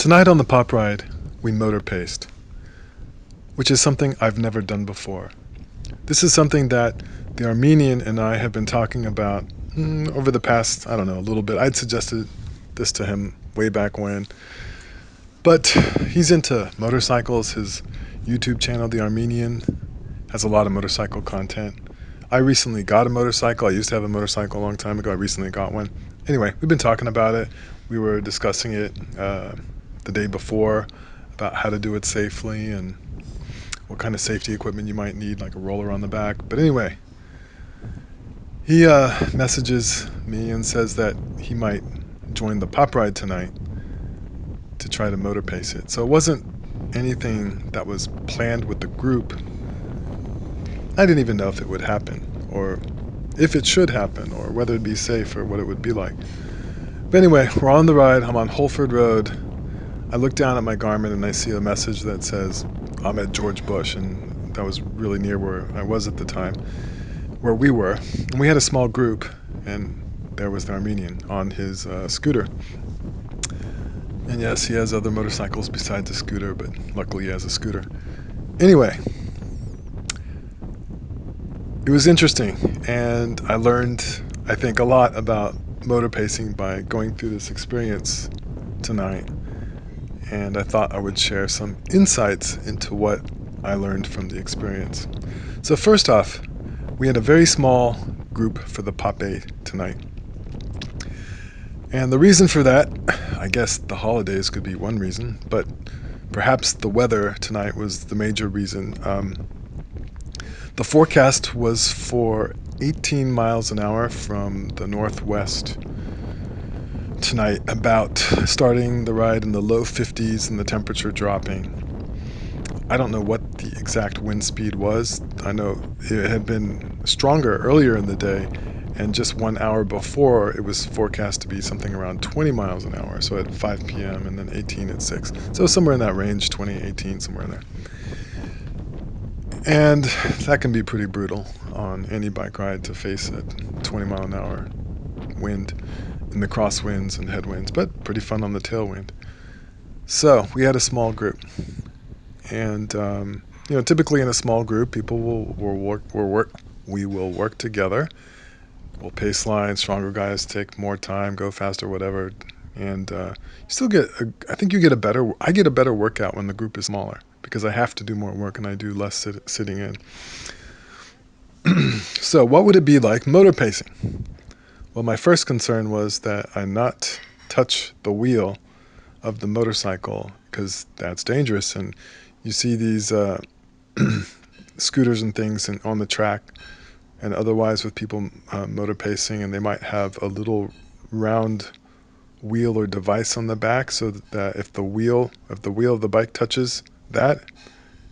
Tonight on the pop ride, we motor paced, which is something I've never done before. This is something that the Armenian and I have been talking about over the past, I don't know, a little bit. I'd suggested this to him way back when. But he's into motorcycles. His YouTube channel, The Armenian, has a lot of motorcycle content. I recently got a motorcycle. I used to have a motorcycle a long time ago. I recently got one. Anyway, we've been talking about it. We were discussing it the day before about how to do it safely and what kind of safety equipment you might need, like a roller on the back. But anyway, he messages me and says that he might join the pop ride tonight to try to motor pace it. So it wasn't anything that was planned with the group. I didn't even know if it would happen or if it should happen or whether it'd be safe or what it would be like. But anyway, we're on the ride. I'm on Holford Road. I look down at my Garmin and I see a message that says I'm at George Bush, and that was really near where I was at the time, where we were. And we had a small group, and there was the Armenian on his scooter. And yes, he has other motorcycles besides a scooter, but luckily he has a scooter. Anyway, it was interesting, and I learned, I think, a lot about motor pacing by going through this experience tonight. And I thought I would share some insights into what I learned from the experience. So first off, we had a very small group for the Pop 8 tonight. And the reason for that, I guess the holidays could be one reason, but perhaps the weather tonight was the major reason. The forecast was for 18 miles an hour from the northwest tonight, about starting the ride in the low 50s and the temperature dropping. I don't know what the exact wind speed was. I know it had been stronger earlier in the day, and just 1 hour before it was forecast to be something around 20 miles an hour, so at 5 p.m. and then 18 at 6. So somewhere in that range, 20, 18, somewhere in there. And that can be pretty brutal on any bike ride to face a 20 mile an hour wind in the crosswinds and headwinds, but pretty fun on the tailwind. So we had a small group, and typically in a small group, people we will work together. We'll pace line. Stronger guys take more time, go faster, whatever, and you still get. I think you get a better. I get a better workout when the group is smaller because I have to do more work and I do less sitting in. So what would it be like motor pacing? Well, my first concern was that I not touch the wheel of the motorcycle because that's dangerous. And you see these scooters and things on the track and otherwise with people motor pacing, and they might have a little round wheel or device on the back so that if the wheel of the bike touches that,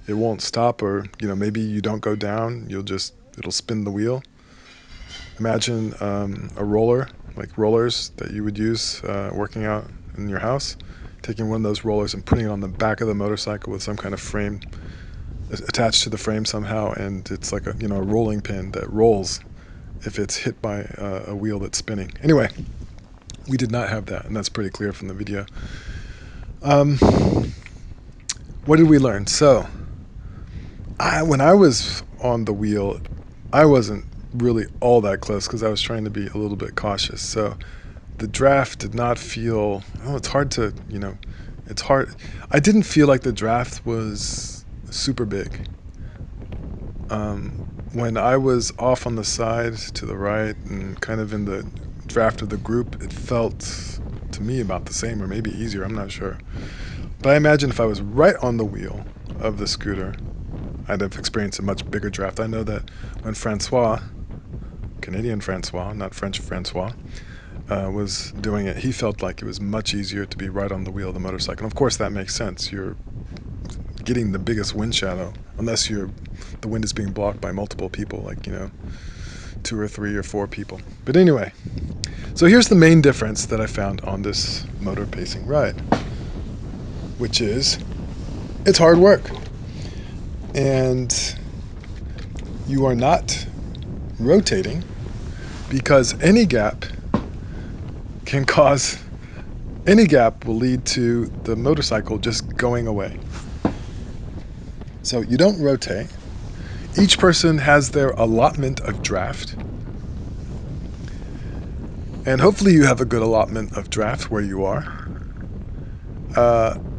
it won't stop, or maybe you don't go down, it'll spin the wheel. Imagine a roller, like rollers that you would use working out in your house, taking one of those rollers and putting it on the back of the motorcycle with some kind of frame attached to the frame somehow, and it's like a rolling pin that rolls if it's hit by a wheel that's spinning. Anyway, we did not have that, and that's pretty clear from the video. What did we learn? So, when I was on the wheel, I wasn't really all that close because I was trying to be a little bit cautious. So the draft did not feel, it's hard to, it's hard. I didn't feel like the draft was super big. When I was off on the side to the right and kind of in the draft of the group, it felt to me about the same or maybe easier, I'm not sure. But I imagine if I was right on the wheel of the scooter, I'd have experienced a much bigger draft. I know that when Francois, Canadian Francois, not French Francois, was doing it, he felt like it was much easier to be right on the wheel of the motorcycle. And of course, that makes sense. You're getting the biggest wind shadow, unless the wind is being blocked by multiple people, like 2 or 3 or 4 people. But anyway, so here's the main difference that I found on this motor pacing ride, which is it's hard work. And you are not rotating because any gap can cause Any gap will lead to the motorcycle just going away. So you don't rotate. Each person has their allotment of draft. And hopefully you have a good allotment of draft where you are.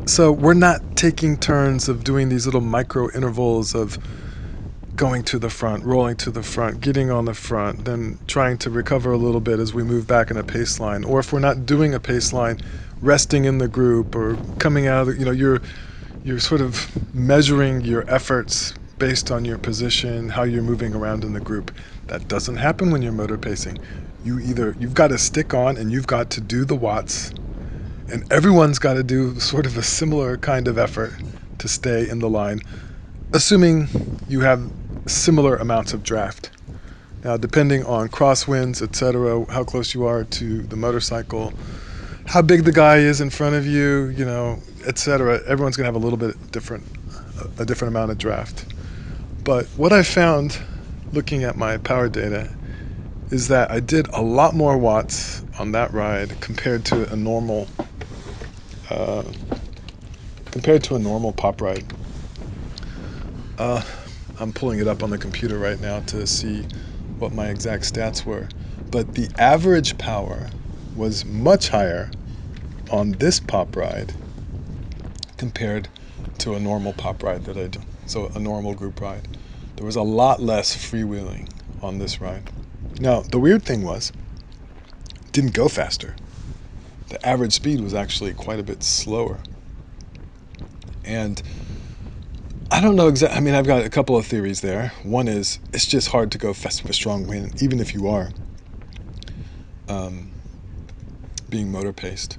So we're not taking turns of doing these little micro intervals of going to the front, rolling to the front, getting on the front, then trying to recover a little bit as we move back in a pace line. Or if we're not doing a pace line, resting in the group or coming out of you're sort of measuring your efforts based on your position, how you're moving around in the group. That doesn't happen when you're motor pacing. You've got to stick on and you've got to do the watts, and everyone's got to do sort of a similar kind of effort to stay in the line, assuming you have similar amounts of draft. Now, depending on crosswinds, etc., how close you are to the motorcycle, how big the guy is in front of you, etc., everyone's going to have a little bit a different amount of draft. But what I found looking at my power data is that I did a lot more watts on that ride compared to a normal pop ride. I'm pulling it up on the computer right now to see what my exact stats were. But the average power was much higher on this pop ride compared to a normal pop ride that I do. So a normal group ride. There was a lot less freewheeling on this ride. Now, the weird thing was, it didn't go faster. The average speed was actually quite a bit slower. And I don't know exactly. I mean, I've got a couple of theories there. One is it's just hard to go fast with a strong wind, even if you are being motor paced.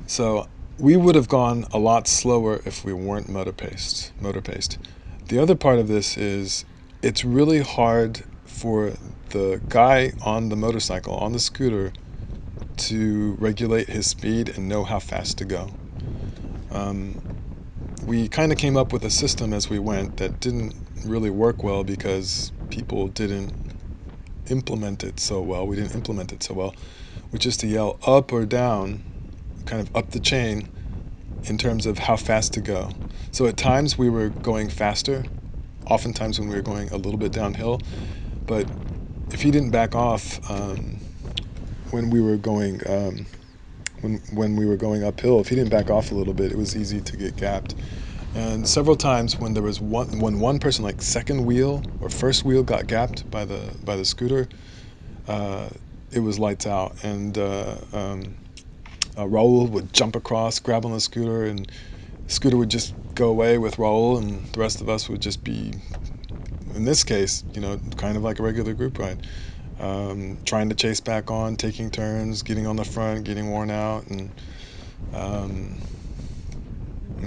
So we would have gone a lot slower if we weren't motor paced. The other part of this is it's really hard for the guy on the motorcycle, on the scooter, to regulate his speed and know how fast to go. We kind of came up with a system as we went that didn't really work well because people didn't implement it so well. We didn't implement it so well, which is to yell up or down, kind of up the chain in terms of how fast to go. So at times we were going faster, oftentimes when we were going a little bit downhill, but if he didn't back off when we were going when we were going uphill, if he didn't back off a little bit, it was easy to get gapped. And several times when there was one person, like second wheel or first wheel, got gapped by the scooter, it was lights out. And Raul would jump across, grab on the scooter, and the scooter would just go away with Raul, and the rest of us would just be, in this case, kind of like a regular group ride. Trying to chase back on, taking turns, getting on the front, getting worn out, and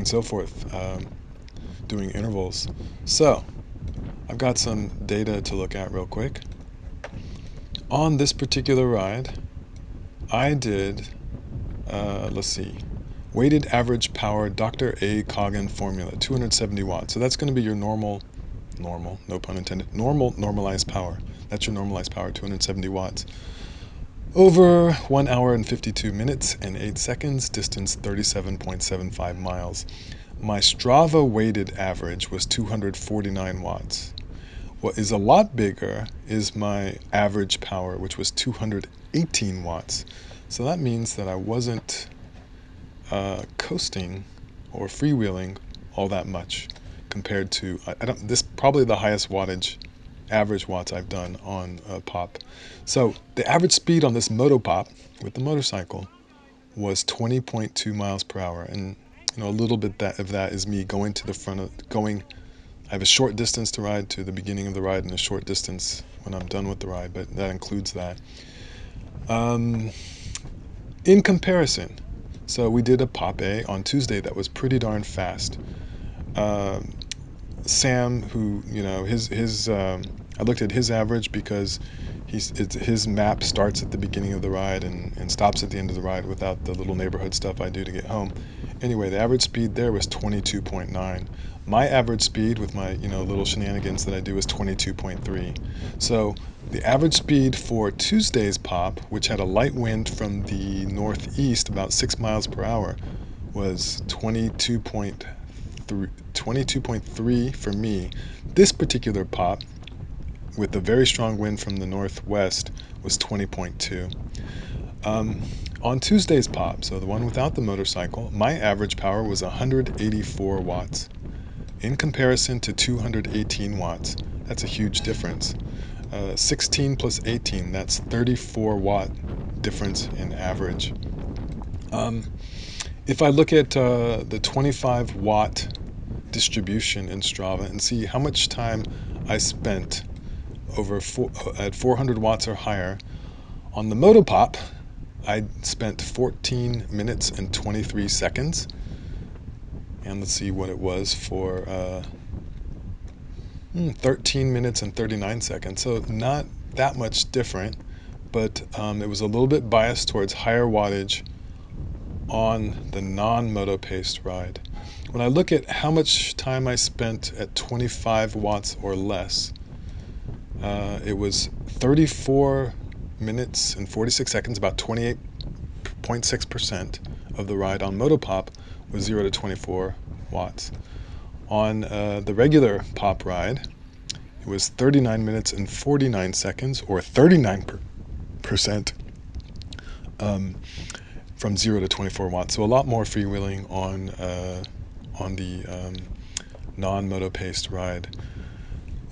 so forth, doing intervals. So I've got some data to look at real quick. On this particular ride, I did, let's see, weighted average power Dr. A. Coggin formula, 270 watts. So that's going to be your normal, no pun intended, normalized power. That's your normalized power, 270 watts. Over 1 hour and 52 minutes and 8 seconds, distance 37.75 miles. My Strava weighted average was 249 watts. What is a lot bigger is my average power, which was 218 watts. So that means that I wasn't coasting or freewheeling all that much compared to, this probably the highest wattage, average watts I've done on a pop. So the average speed on this motopop with the motorcycle was 20.2 miles per hour. And a little bit of that is me going to the front I have a short distance to ride to the beginning of the ride and a short distance when I'm done with the ride, but that includes that. In comparison, so we did a Pop A on Tuesday that was pretty darn fast. Sam, who, I looked at his average because his map starts at the beginning of the ride and stops at the end of the ride without the little neighborhood stuff I do to get home. Anyway, the average speed there was 22.9. My average speed with my, little shenanigans that I do is 22.3. So the average speed for Tuesday's pop, which had a light wind from the northeast about 6 miles per hour, was 22.3 for me. This particular pop, with a very strong wind from the northwest, was 20.2. On Tuesday's pop, so the one without the motorcycle, my average power was 184 watts. In comparison to 218 watts, that's a huge difference. 16 plus 18, that's 34 watt difference in average. If I look at the 25 watt distribution in Strava and see how much time I spent at 400 watts or higher on the Motopop, I spent 14 minutes and 23 seconds. And let's see what it was for 13 minutes and 39 seconds. So not that much different, but it was a little bit biased towards higher wattage on the non-moto-paced ride. When I look at how much time I spent at 25 watts or less, it was 34 minutes and 46 seconds, about 28.6% of the ride on Motopop was 0 to 24 watts. On the regular pop ride, it was 39 minutes and 49 seconds, or 39% from 0 to 24 watts. So a lot more freewheeling on the non-moto-paced ride.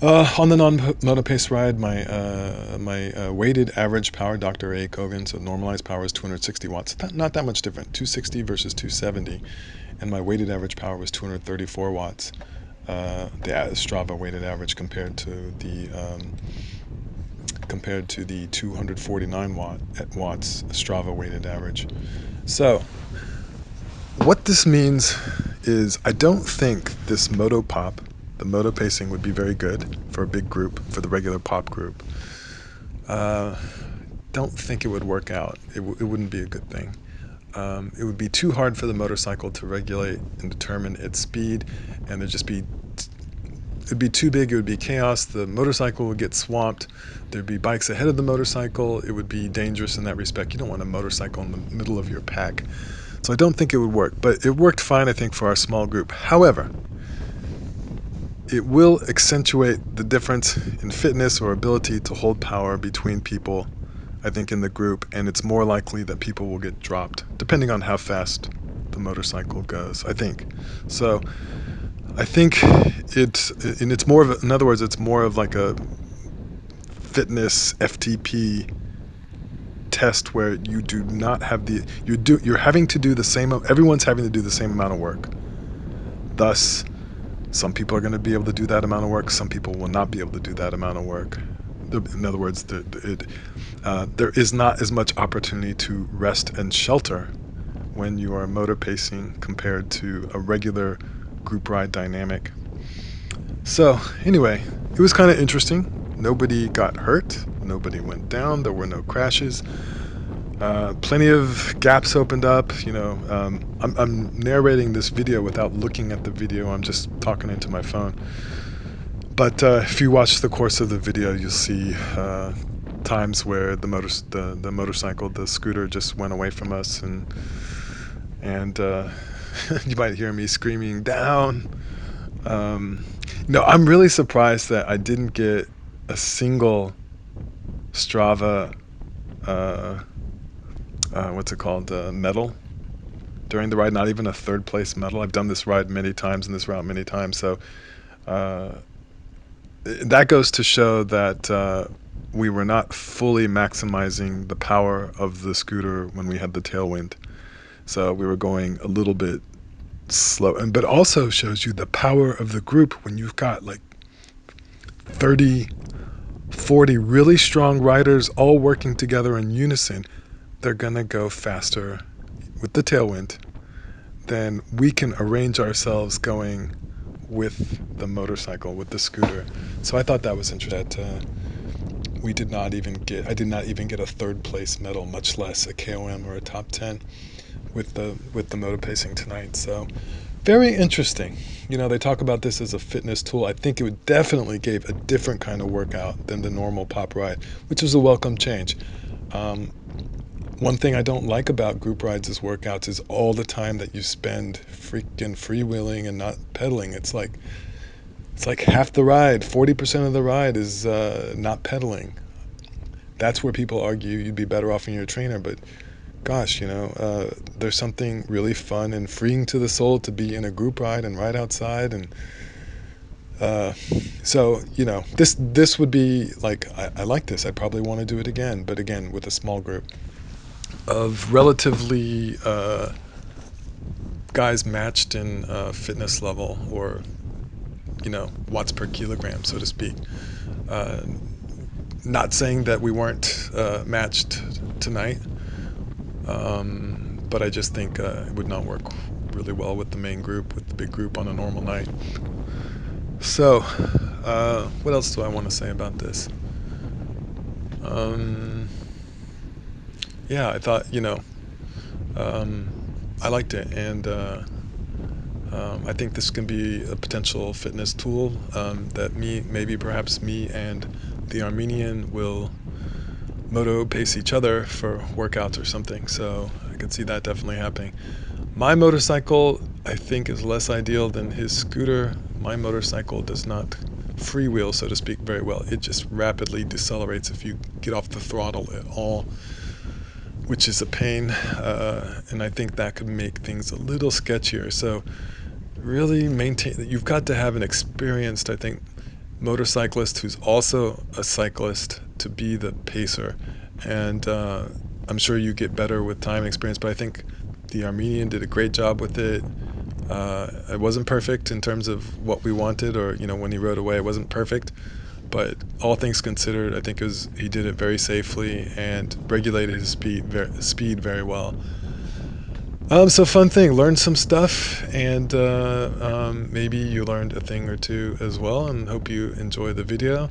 On the non-moto-paced ride, my weighted average power, Dr. A. Kogan, so normalized power is 260 watts. Not that much different, 260 versus 270. And my weighted average power was 234 watts. The Strava weighted average compared to the 249 watts Strava weighted average. So what this means is I don't think this Motopop, the moto pacing, would be very good for a big group, for the regular pop group. Don't think it would work out. It wouldn't be a good thing. It would be too hard for the motorcycle to regulate and determine its speed, and it'd be too big. It would be chaos. The motorcycle would get swamped. There'd be bikes ahead of the motorcycle. It would be dangerous in that respect. You don't want a motorcycle in the middle of your pack. So I don't think it would work, but it worked fine, I think, for our small group. However, it will accentuate the difference in fitness or ability to hold power between people, I think, in the group, and it's more likely that people will get dropped, depending on how fast the motorcycle goes, I think. So I think it's more of, in other words, it's more of like a fitness FTP test where you do not have you're having to do the same, everyone's having to do the same amount of work. Thus, some people are going to be able to do that amount of work, some people will not be able to do that amount of work. In other words, there is not as much opportunity to rest and shelter when you are motor pacing compared to a regular group ride dynamic. So anyway, it was kind of interesting. Nobody got hurt, nobody went down, there were no crashes. Plenty of gaps opened up. I'm narrating this video without looking at the video. I'm just talking into my phone. But if you watch the course of the video, you'll see times where the motorcycle, the scooter, just went away from us, and you might hear me screaming down. No, I'm really surprised that I didn't get a single Strava medal during the ride, not even a third place medal. I've done this ride many times and this route many times, so that goes to show that we were not fully maximizing the power of the scooter when we had the tailwind. So we were going a little bit slow, but also shows you the power of the group when you've got like 30, 40 really strong riders all working together in unison. They're gonna go faster with the tailwind than we can arrange ourselves going with the motorcycle, with the scooter. So I thought that was interesting that I did not even get a third place medal, much less a KOM or a top 10. with the Motorpacing tonight. So very interesting. They talk about this as a fitness tool. I think it would definitely gave a different kind of workout than the normal pop ride, which is a welcome change. Um, One thing I don't like about group rides as workouts is all the time that you spend freaking freewheeling and not pedaling. It's like half the ride, 40% of the ride is not pedaling. That's where people argue you'd be better off in your trainer, but gosh, there's something really fun and freeing to the soul to be in a group ride and ride outside. And uh, so, this would be like, I like this. I'd probably want to do it again, but again, with a small group of relatively guys matched in fitness level, or watts per kilogram, so to speak. Uh, Not saying that we weren't matched tonight, but I just think it would not work really well with the main group, with the big group on a normal night. So, what else do I want to say about this? Um, yeah, I thought, um, I liked it, and I think this can be a potential fitness tool that perhaps me and the Armenian will moto pace each other for workouts or something. So I could see that definitely happening. My motorcycle, I think, is less ideal than his scooter. My motorcycle does not freewheel, so to speak, very well. It just rapidly decelerates if you get off the throttle at all, which is a pain. And I think that could make things a little sketchier. So really maintain that. You've got to have an experienced, I think, motorcyclist who's also a cyclist to be the pacer. And I'm sure you get better with time and experience, but I think the Armenian did a great job with it. It wasn't perfect in terms of what we wanted, or when he rode away, it wasn't perfect. But all things considered, I think he did it very safely and regulated his speed very well. So fun thing, learned some stuff, and maybe you learned a thing or two as well, and hope you enjoy the video.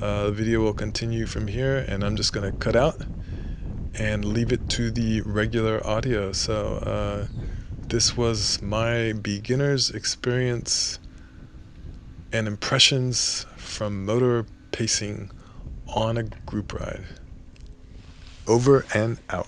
The video will continue from here, and I'm just going to cut out and leave it to the regular audio. So this was my beginner's experience and impressions from motor pacing on a group ride. Over and out.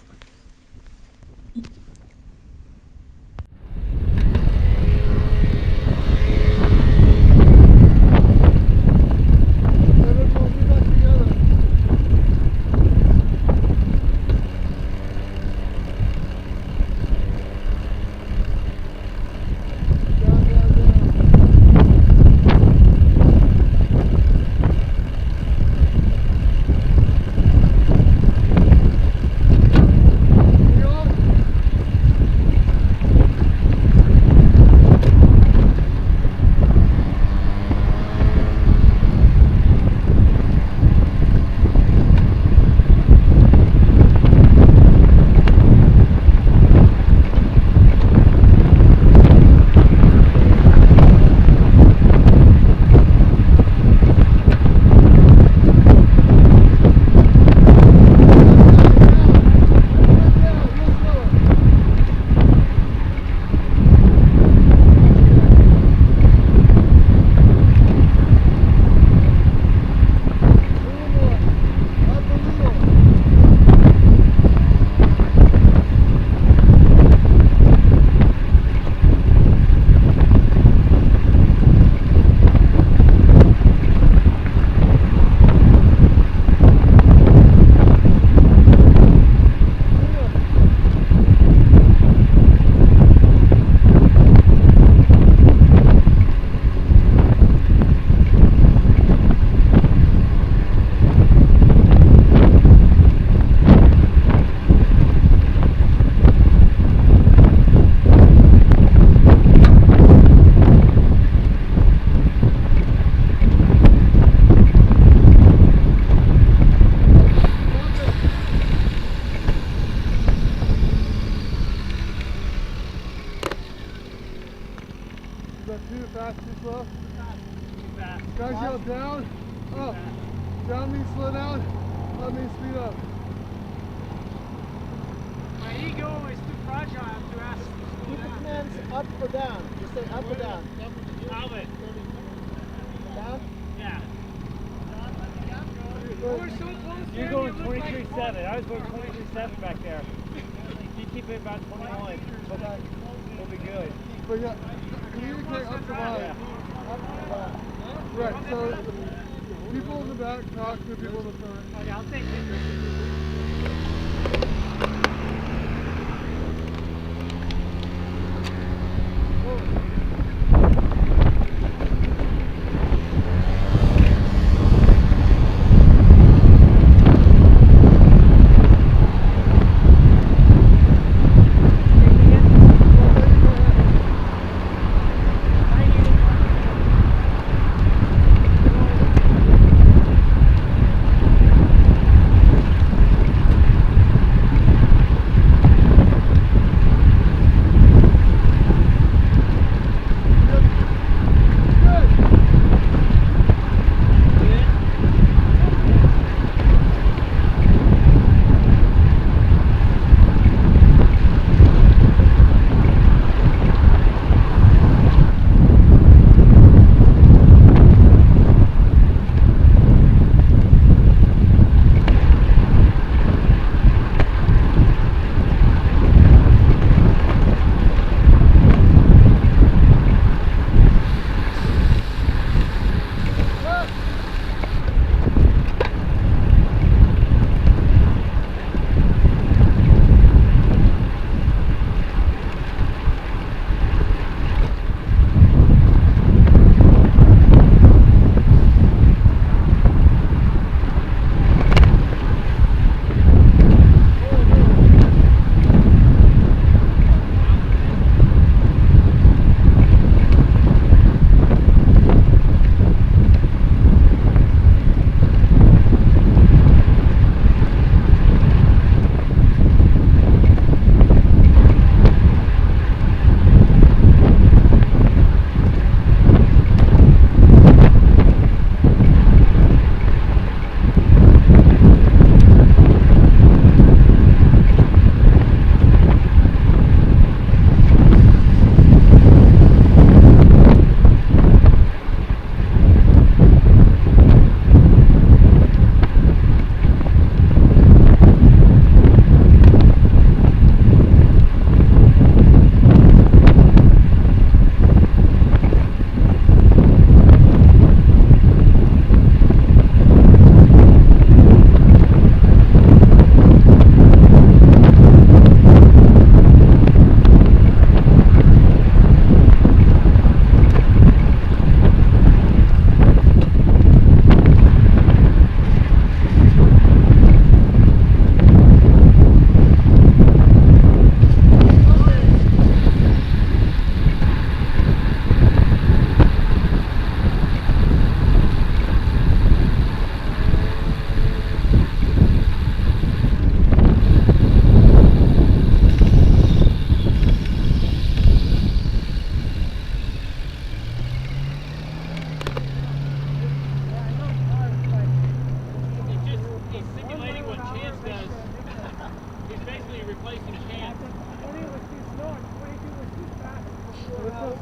Too fast, too slow? Too fast. Too fast. Guys yell down, up. Down means slow down, up means speed up. My ego is too Keep the commands up or down. Just say up or down. Alvin. Down? Yeah. Good. You're going 23.7. I was going 23.7 back there. You keep it about 21. Okay. We'll be good. But yeah, communicate up to line. Yeah. Right, so people in the back talk to people in the front. Okay, I'll take it.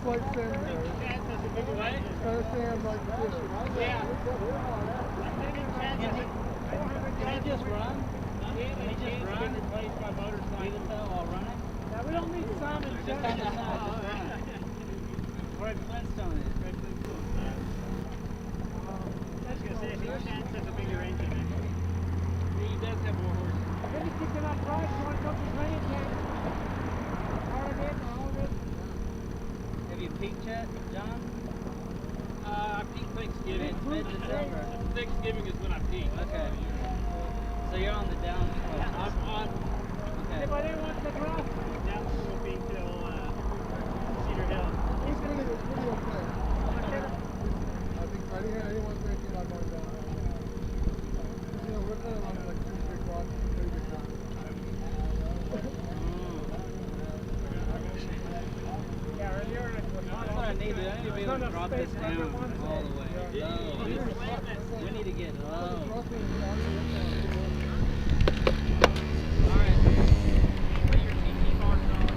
like sand there. It's kind of sand like fishing. Yeah. Can he just run? Can he just run? Replaced by motorcycle. Even though while running? Now we don't need Simon Just on the side, just run. Where Flintstone is. I was going to say, if he chance has a bigger engine, he does have more horses. Maybe he cannot drive, so I come to training camp. All of it. Have you peaked yet, John? I peak Thanksgiving. It's mid-December. Thanksgiving is when I peak. Okay. So you're on the down. I'm on. Okay. Anybody wants to drop? Down will be till Cedar Hill. It's pretty okay. I think anyone's making a lot more down. You know, we're kind of on like two big rocks, pretty big rocks. Yeah, earlier That's what I need. I need to be able to drop this down all the way. Low. We need to get low. Alright. Put your TT marks on.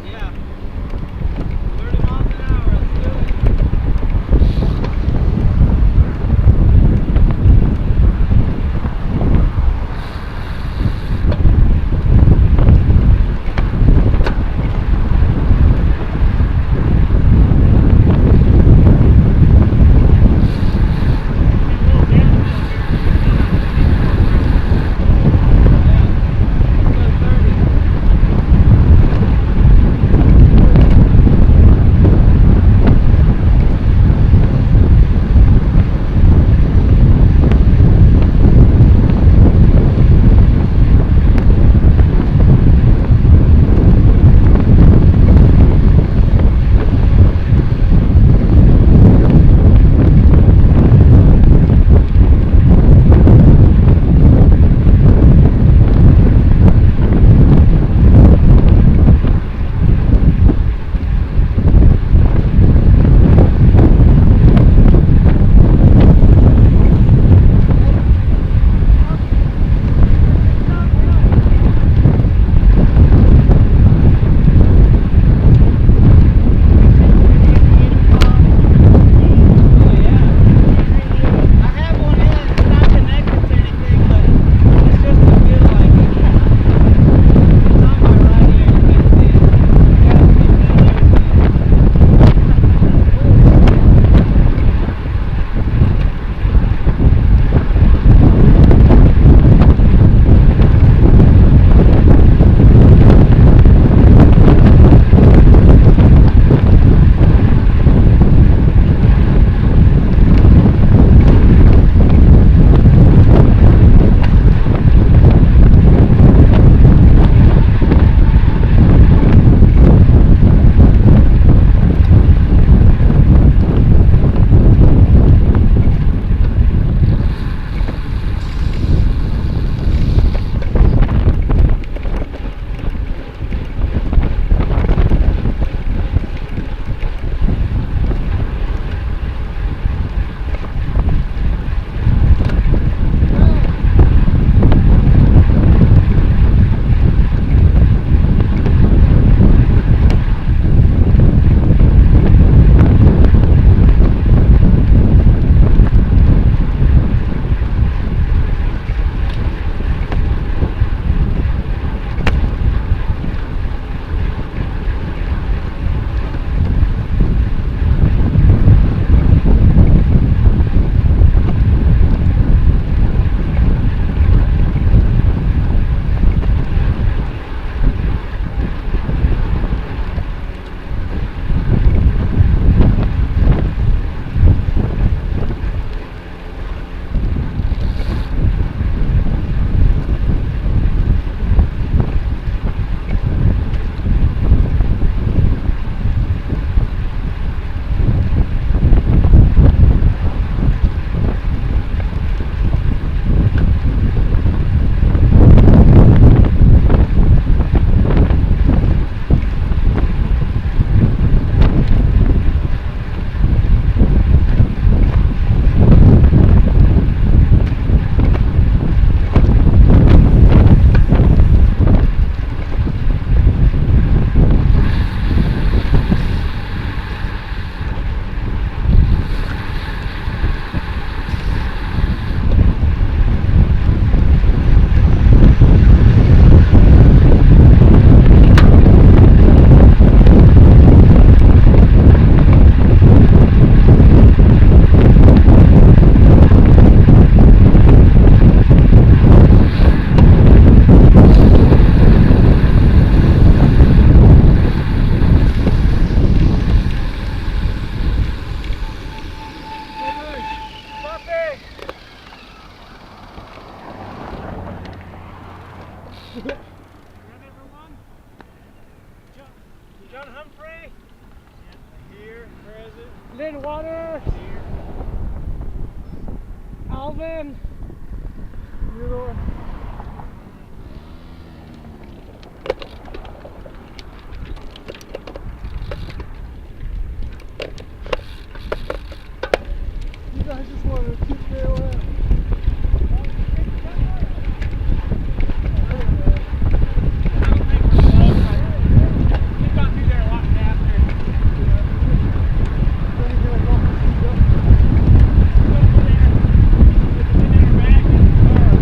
Humphrey. Here, present. Lynn Waters. Here. Alvin. Theodore. You guys just wanted to keep me away. We've gone through there a lot faster. Go there. Put the banana back in the car.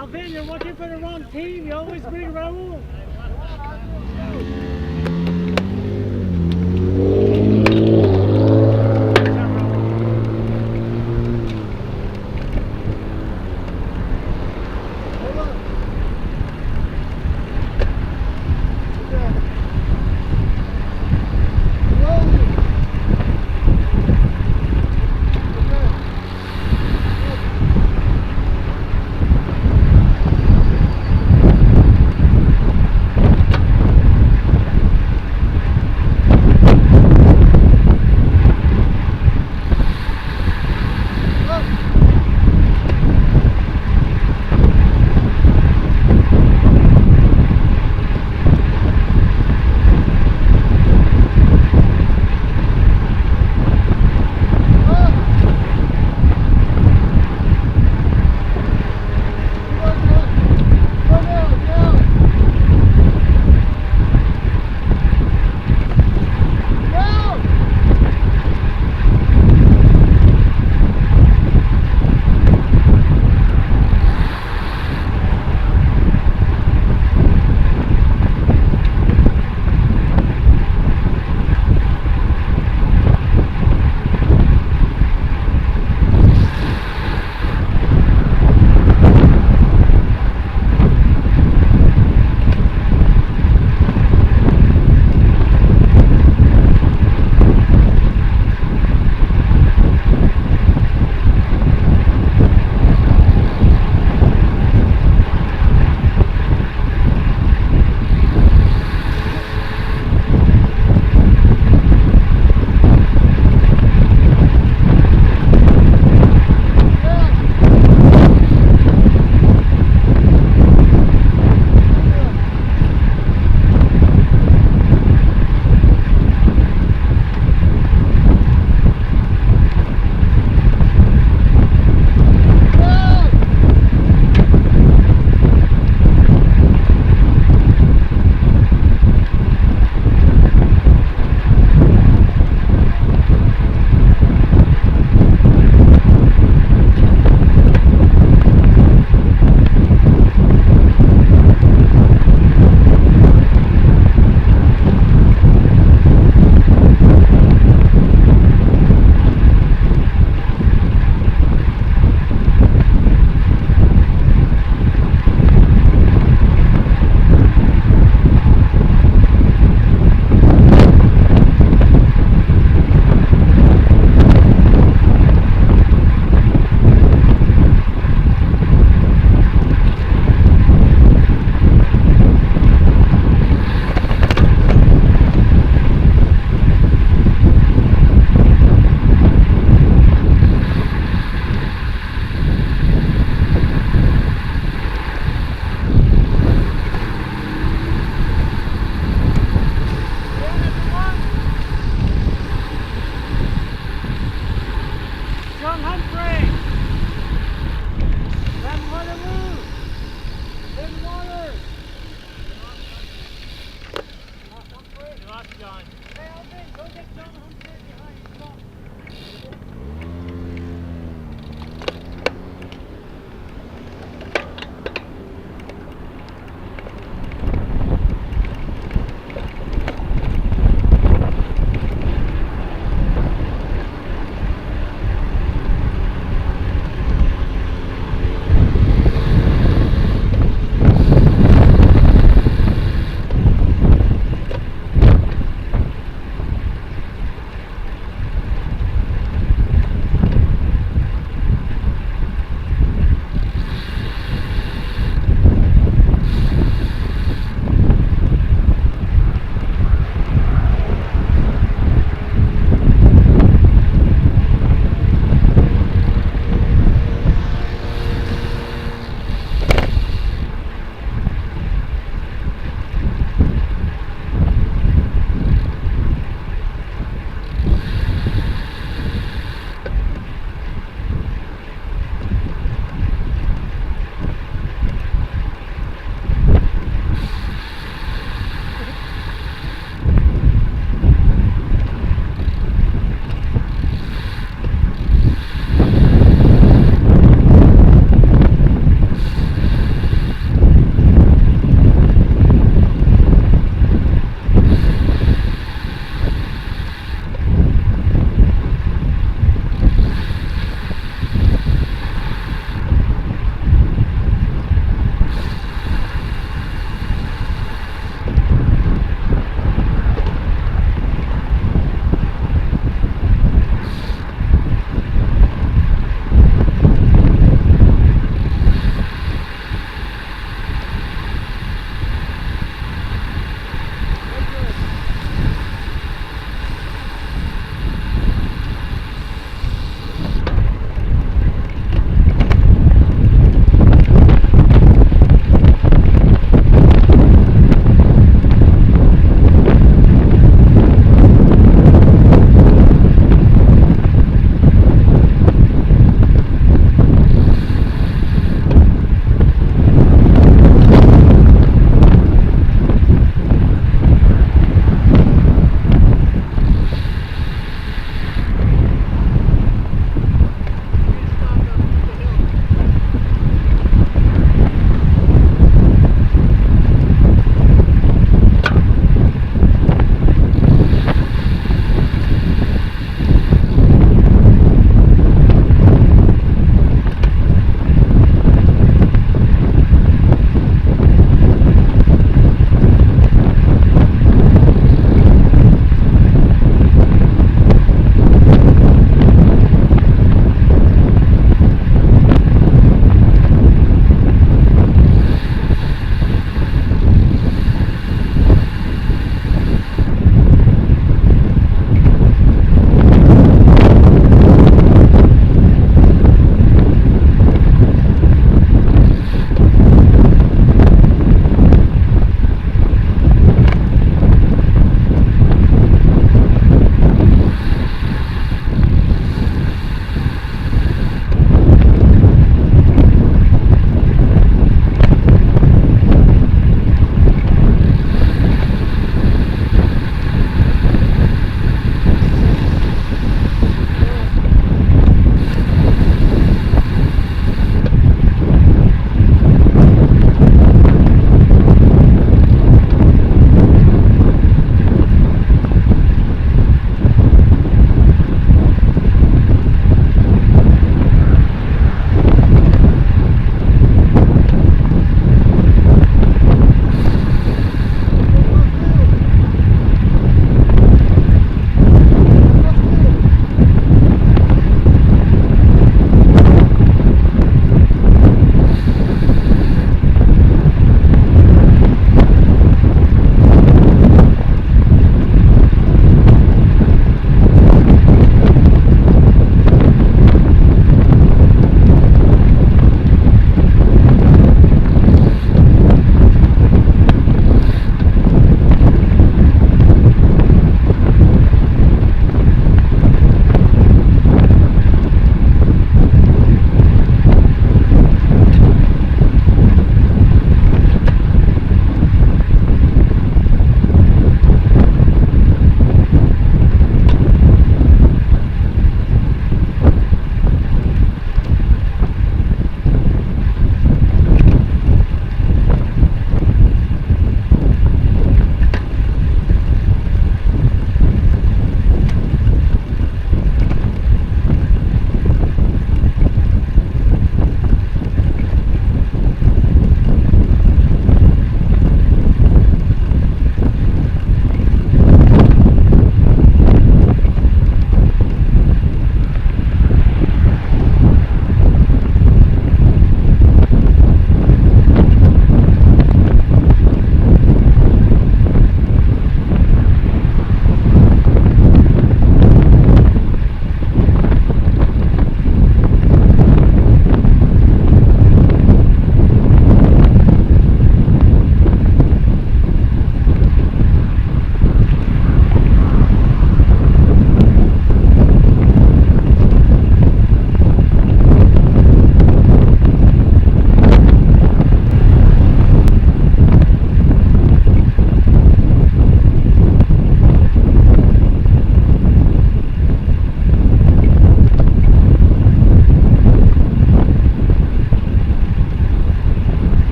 Alvin, you're working for the wrong team. You always bring Raul.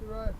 you, Ryan.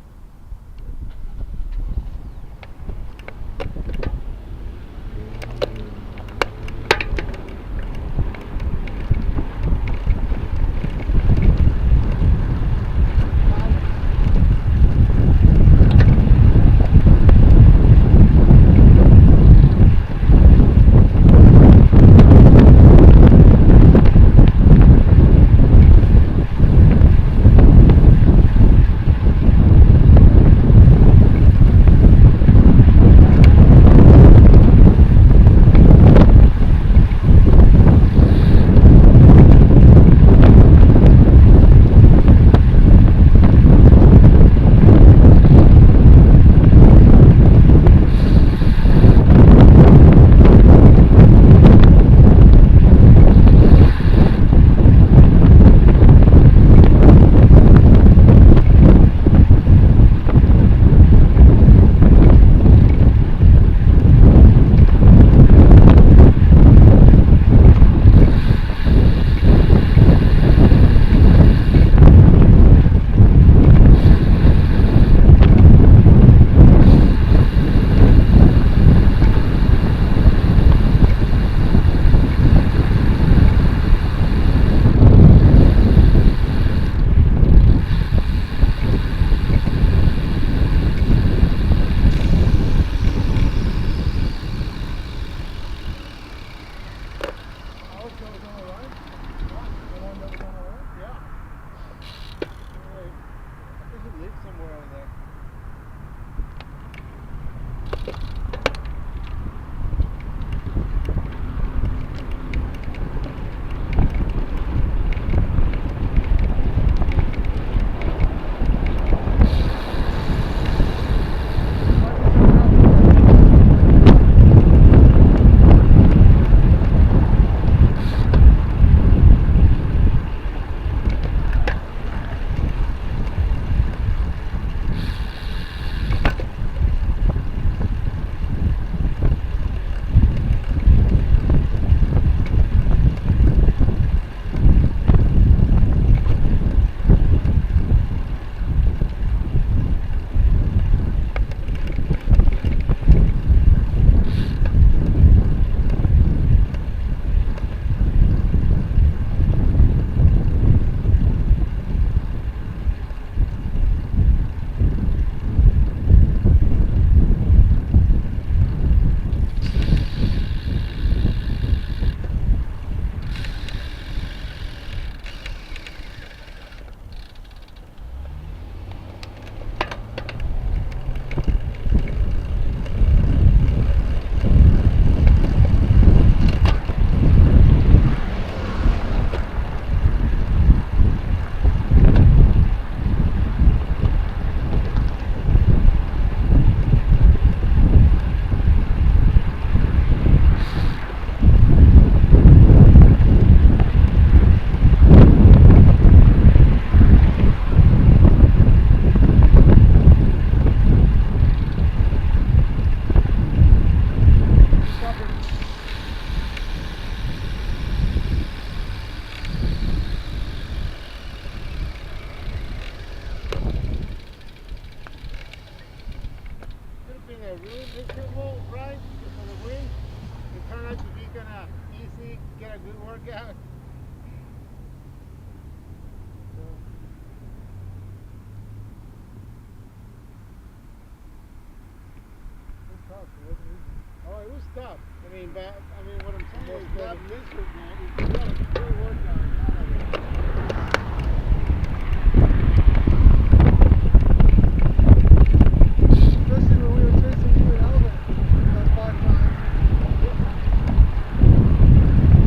Oh, it was tough. I mean, but I mean, what I'm saying is, that lizard, man,